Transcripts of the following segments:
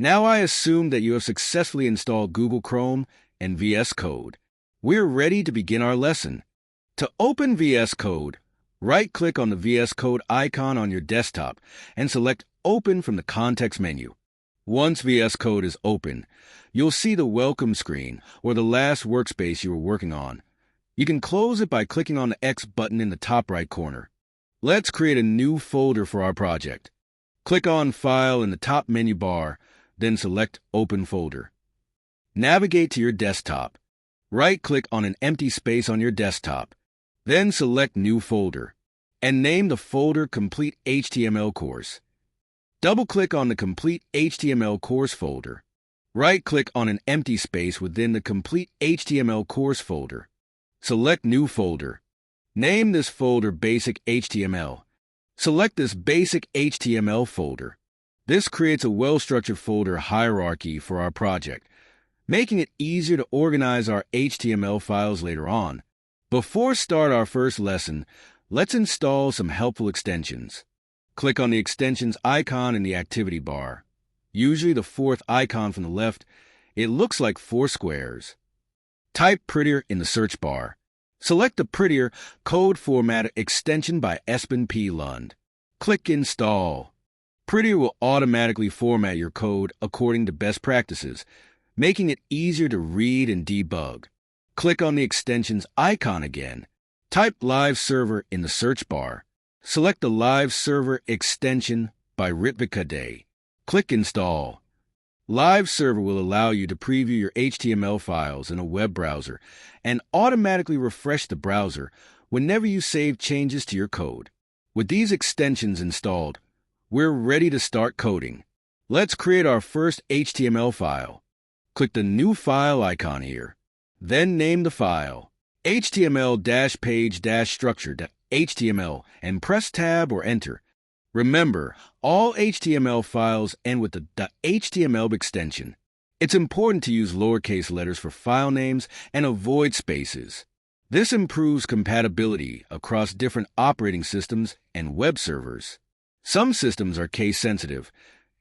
Now I assume that you have successfully installed Google Chrome and VS Code. We're ready to begin our lesson. To open VS Code, right-click on the VS Code icon on your desktop and select Open from the context menu. Once VS Code is open, you'll see the Welcome screen or the last workspace you were working on. You can close it by clicking on the X button in the top right corner. Let's create a new folder for our project. Click on File in the top menu bar, then select Open Folder. Navigate to your desktop. Right-click on an empty space on your desktop. Then select New Folder, and name the folder Complete HTML Course. Double-click on the Complete HTML Course folder. Right-click on an empty space within the Complete HTML Course folder. Select New Folder. Name this folder Basic HTML. Select this Basic HTML folder. This creates a well-structured folder hierarchy for our project, making it easier to organize our HTML files later on. Before start our first lesson, let's install some helpful extensions. Click on the extensions icon in the activity bar. Usually the fourth icon from the left, it looks like 4 squares. Type Prettier in the search bar. Select the Prettier Code Formatter extension by Espen P. Lund. Click Install. Prettier will automatically format your code according to best practices, making it easier to read and debug. Click on the extensions icon again. Type Live Server in the search bar. Select the Live Server extension by Ritvika. Click Install. Live Server will allow you to preview your HTML files in a web browser and automatically refresh the browser whenever you save changes to your code. With these extensions installed, we're ready to start coding. Let's create our first HTML file. Click the New File icon here. Then name the file html-page-structure.html and press Tab or Enter. Remember, all HTML files end with the .html extension. It's important to use lowercase letters for file names and avoid spaces. This improves compatibility across different operating systems and web servers. Some systems are case-sensitive,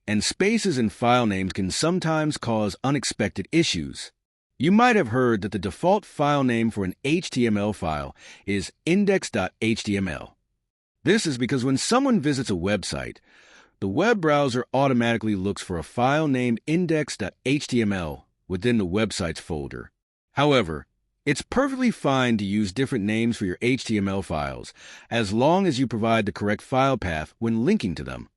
and spaces in file names can sometimes cause unexpected issues. You might have heard that the default file name for an HTML file is index.html. This is because when someone visits a website, the web browser automatically looks for a file named index.html within the website's folder. However, it's perfectly fine to use different names for your HTML files, as long as you provide the correct file path when linking to them.